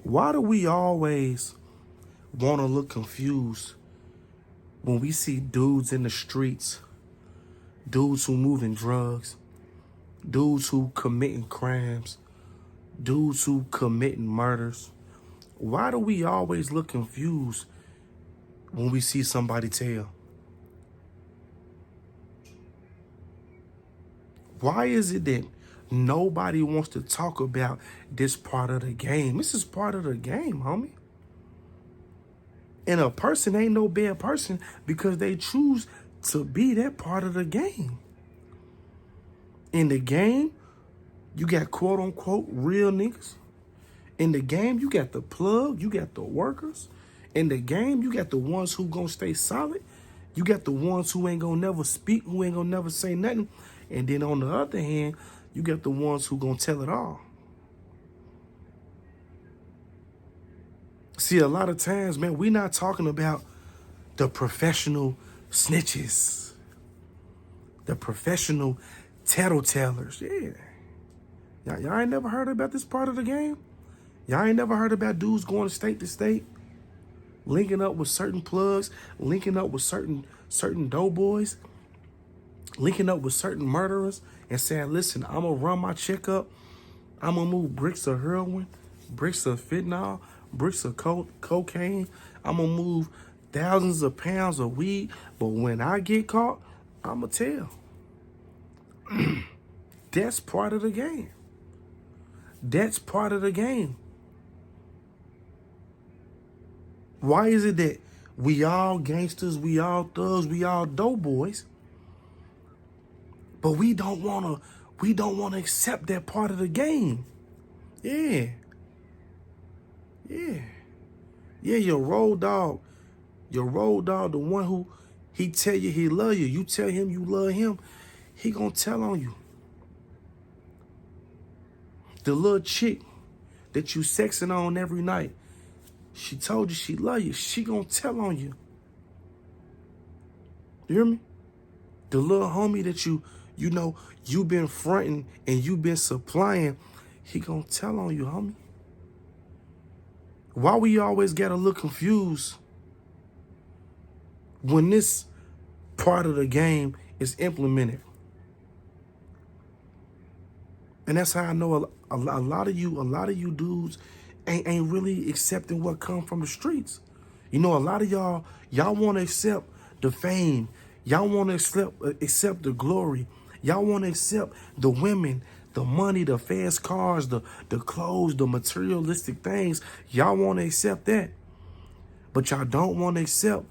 Why do we always want to look confused when we see dudes in the streets, dudes who moving drugs, dudes who committing crimes, dudes who committing murders? Why do we always look confused when we see somebody tell? Why is it that nobody wants to talk about this part of the game? This is part of the game, homie. And a person ain't no bad person because they choose to be that part of the game. In the game, you got quote unquote real niggas. In the game, you got the plug, you got the workers. In the game, you got the ones who gonna stay solid. You got the ones who ain't gonna never speak, who ain't gonna never say nothing. And then on the other hand, you got the ones who gonna tell it all. See, a lot of times, man, we not talking about the professional snitches, the professional tattletellers. Yeah. Y'all ain't never heard about this part of the game? Y'all ain't never heard about dudes going state to state, linking up with certain plugs, linking up with certain doughboys, linking up with certain murderers and saying, listen, I'm going to run my check up. I'm going to move bricks of heroin, bricks of fentanyl, bricks of cocaine. I'm going to move thousands of pounds of weed. But when I get caught, I'm going to tell. That's part of the game. That's part of the game. Why is it that we all gangsters, we all thugs, we all doughboys, but we don't wanna accept that part of the game? Yeah, your road dog, the one who he tell you he love you, you tell him you love him, he gonna tell on you. The little chick that you sexing on every night, she told you she love you, she gonna tell on you. You hear me? The little homie that you know you been fronting and you been supplying, he gonna tell on you, homie. Why we always gotta look confused when this part of the game is implemented? And that's how I know a lot of you dudes ain't really accepting what come from the streets. You know, a lot of y'all want to accept the fame. Y'all want to accept the glory. Y'all want to accept the women, the money, the fast cars, the clothes, the materialistic things. Y'all want to accept that. But y'all don't want to accept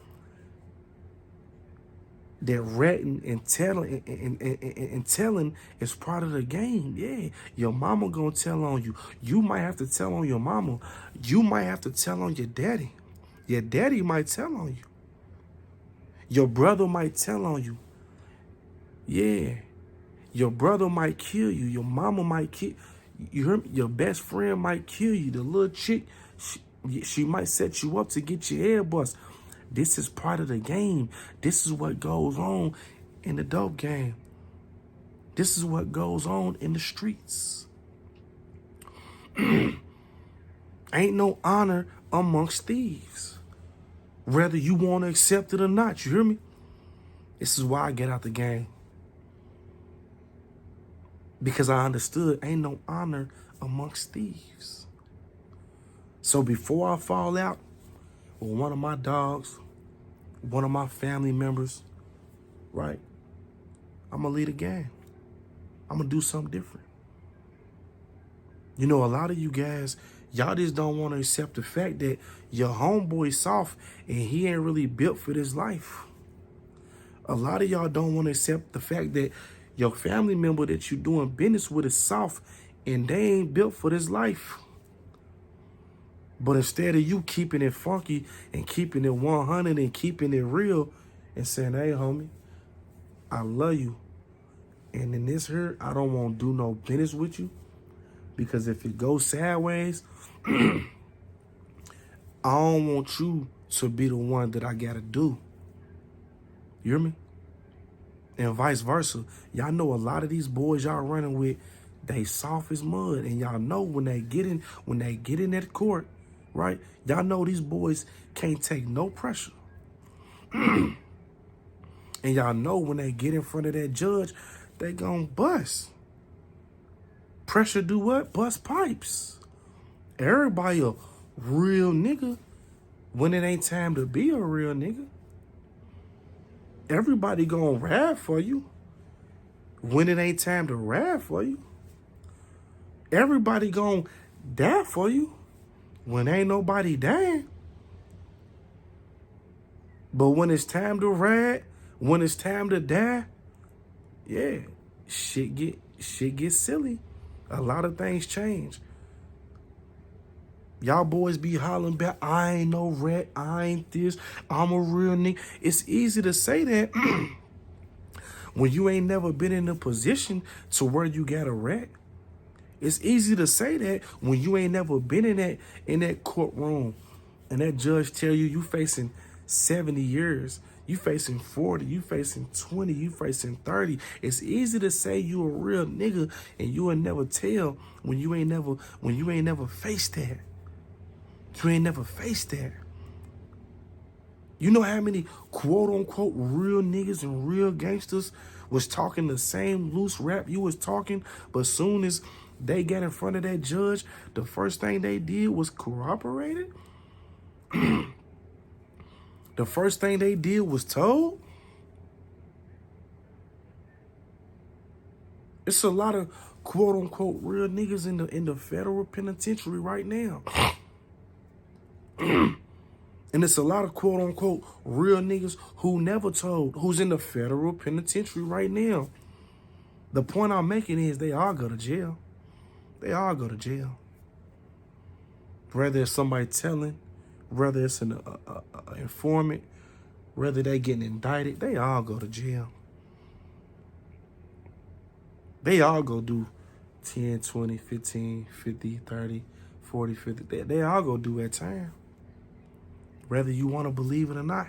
that ratting and telling and telling is part of the game. Yeah, your mama gonna tell on you. You might have to tell on your mama. You might have to tell on your daddy. Your daddy might tell on you. Your brother might tell on you. Yeah, your brother might kill you. Your mama might kill you. Heard me? Your best friend might kill you. The little chick, she might set you up to get your head bust. This is part of the game. This is what goes on in the dope game. This is what goes on in the streets. Ain't no honor amongst thieves, whether you want to accept it or not. You hear me? This is why I get out the game. Because I understood ain't no honor amongst thieves. So before I fall out with one of my dogs, one of my family members, right, I'm going to lead a game. I'm going to do something different. You know, a lot of you guys, y'all just don't want to accept the fact that your homeboy's soft and he ain't really built for this life. A lot of y'all don't want to accept the fact that your family member that you're doing business with is soft and they ain't built for this life. But instead of you keeping it funky and keeping it 100 and keeping it real and saying, hey, homie, I love you. And in this here, I don't want to do no business with you. Because if it goes sideways, I don't want you to be the one that I got to do. You hear me? And vice versa. Y'all know a lot of these boys y'all running with, they soft as mud. And y'all know when they get in that court, right? Y'all know these boys can't take no pressure. And y'all know when they get in front of that judge, they gonna bust. Pressure do what? Bust pipes. Everybody a real nigga when it ain't time to be a real nigga. Everybody gonna ride for you when it ain't time to ride for you. Everybody gonna die for you when ain't nobody dying. But when it's time to ride, when it's time to die, yeah, shit get silly. A lot of things change. Y'all boys be hollering back, I ain't no rat, I ain't this, I'm a real nigga. It's easy to say that when you ain't never been in a position to where you got a rat. It's easy to say that when you ain't never been in that courtroom and that judge tell you facing 70 years, you facing 40, you facing 20, you facing 30. It's easy to say you a real nigga and you will never tell when you ain't never faced that. You ain't never faced that. You know how many quote unquote real niggas and real gangsters was talking the same loose rap you was talking, but soon as they got in front of that judge, the first thing they did was corroborate it? The first thing they did was told? It's a lot of quote unquote real niggas in the federal penitentiary right now. And it's a lot of quote unquote real niggas who never told, who's in the federal penitentiary right now. The point I'm making is they all go to jail. They all go to jail. Whether it's somebody telling, whether it's an informant, whether they getting indicted, they all go to jail. They all go do 10, 20, 15, 50, 30, 40, 50. They all go do that time. Whether you want to believe it or not.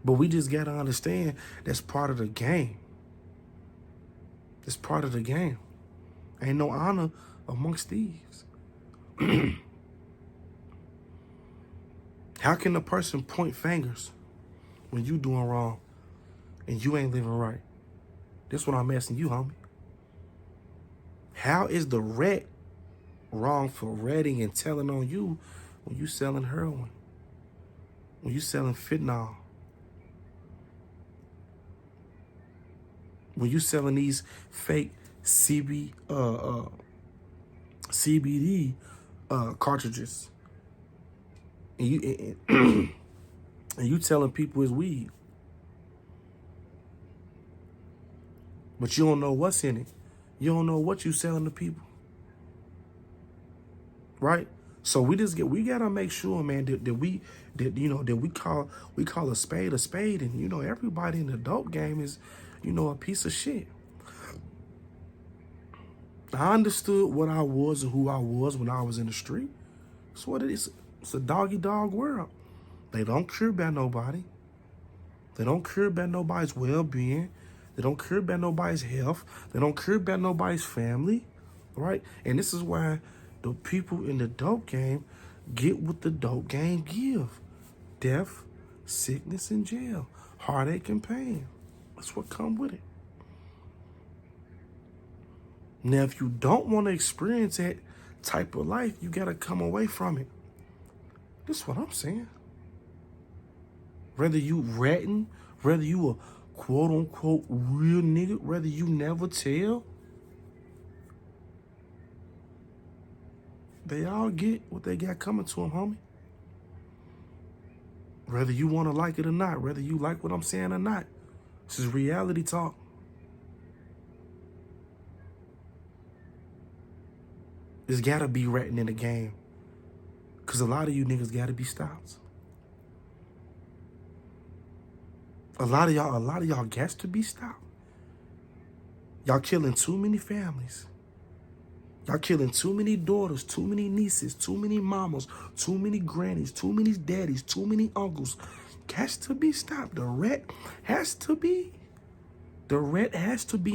But we just got to understand that's part of the game. It's part of the game. Ain't no honor amongst thieves. How can a person point fingers when you doing wrong and you ain't living right? That's what I'm asking you, homie. How is the rat wrong for ratting and telling on you when you selling heroin? When you selling fentanyl? When you selling these fake CBD cartridges, and you telling people it's weed, but you don't know what's in it. You don't know what you selling to people, right? So we gotta make sure, man, that we call a spade, and everybody in the dope game is, a piece of shit. I understood what I was and who I was when I was in the street. That's what it is. It's a dog-eat-dog world. They don't care about nobody. They don't care about nobody's well-being. They don't care about nobody's health. They don't care about nobody's family, right? And this is why the people in the dope game get what the dope game give. Death, sickness, and jail. Heartache and pain. That's what come with it. Now, if you don't want to experience that type of life, you got to come away from it. That's what I'm saying. Whether you ratting, whether you a quote-unquote real nigga, whether you never tell, they all get what they got coming to them, homie. Whether you want to like it or not, whether you like what I'm saying or not. This is reality talk. There's got to be ratting in the game. Because a lot of you niggas got to be stopped. A lot of y'all got to be stopped. Y'all killing too many families. Y'all killing too many daughters, too many nieces, too many mamas, too many grannies, too many daddies, too many uncles. Has to be stopped. The rat has to be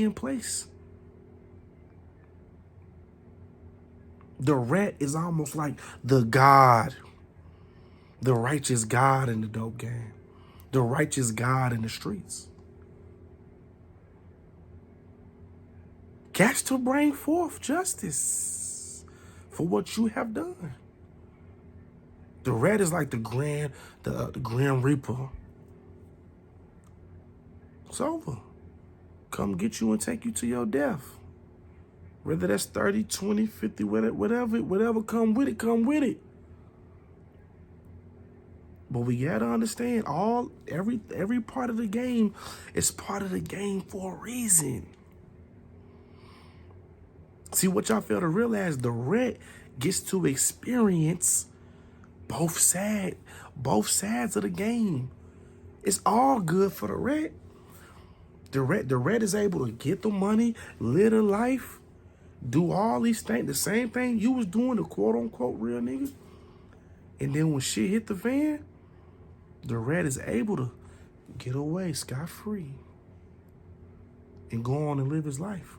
in place. The rat is almost like the God, the righteous God in the dope game, the righteous God in the streets. Got to bring forth justice for what you have done. The rat is like the Grand Reaper. It's over. Come get you and take you to your death. Whether that's 30, 20, 50, whatever come with it, come with it. But we gotta understand every part of the game is part of the game for a reason. See, what y'all fail to realize, the rat gets to experience both sides of the game. It's all good for the rat. The rat is able to get the money, live the life, do all these things, the same thing you was doing, the quote unquote real nigga. And then when shit hit the fan, the rat is able to get away scot-free and go on and live his life,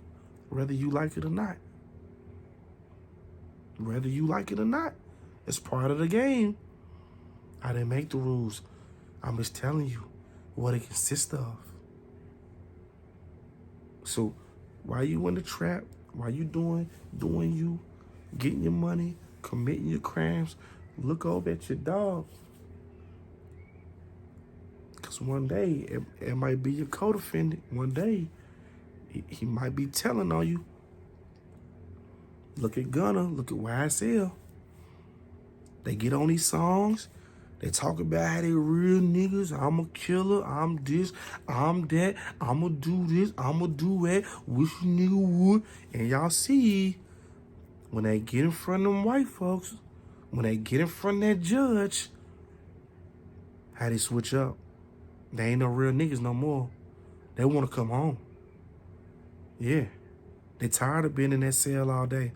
whether you like it or not. Whether you like it or not, it's part of the game. I didn't make the rules. I'm just telling you what it consists of. So while you in the trap, while you doing you, getting your money, committing your crimes, look over at your dog. Because one day, it might be your co-defendant. One day, he might be telling on you. Look at Gunna, look at YSL. They get on these songs. They talk about how they real niggas. I'm a killer. I'm this. I'm that. I'm going to do this. I'm going to do that. Wish a nigga would. And y'all see, when they get in front of them white folks, when they get in front of that judge, how they switch up. They ain't no real niggas no more. They want to come home. Yeah. They tired of being in that cell all day.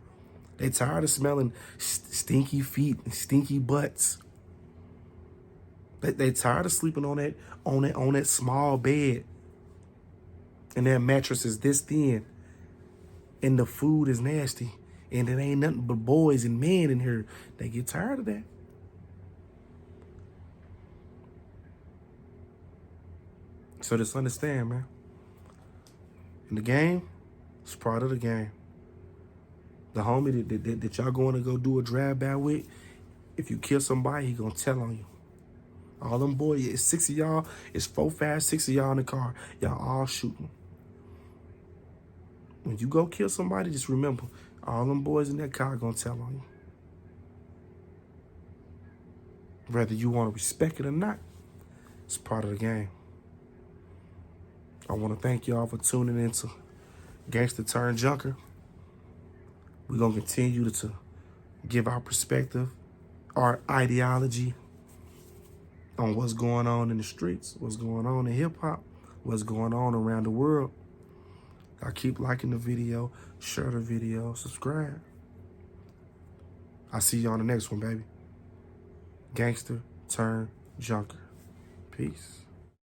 They tired of smelling stinky feet and stinky butts. They tired of sleeping on that small bed. And that mattress is this thin. And the food is nasty. And it ain't nothing but boys and men in here. They get tired of that. So just understand, man. In the game, it's part of the game. The homie that y'all going to go do a drive-by with, if you kill somebody, he gonna tell on you. All them boys, it's 6 of y'all, it's 4, 5, 6 of y'all in the car. Y'all all shooting. When you go kill somebody, just remember, all them boys in that car gonna tell on you. Whether you want to respect it or not, it's part of the game. I want to thank y'all for tuning into Gangster Turned Junker. We're going to continue to give our perspective, our ideology on what's going on in the streets, what's going on in hip-hop, what's going on around the world. I keep liking the video, share the video, subscribe. I'll see you on the next one, baby. Gangster Turned Junker. Peace.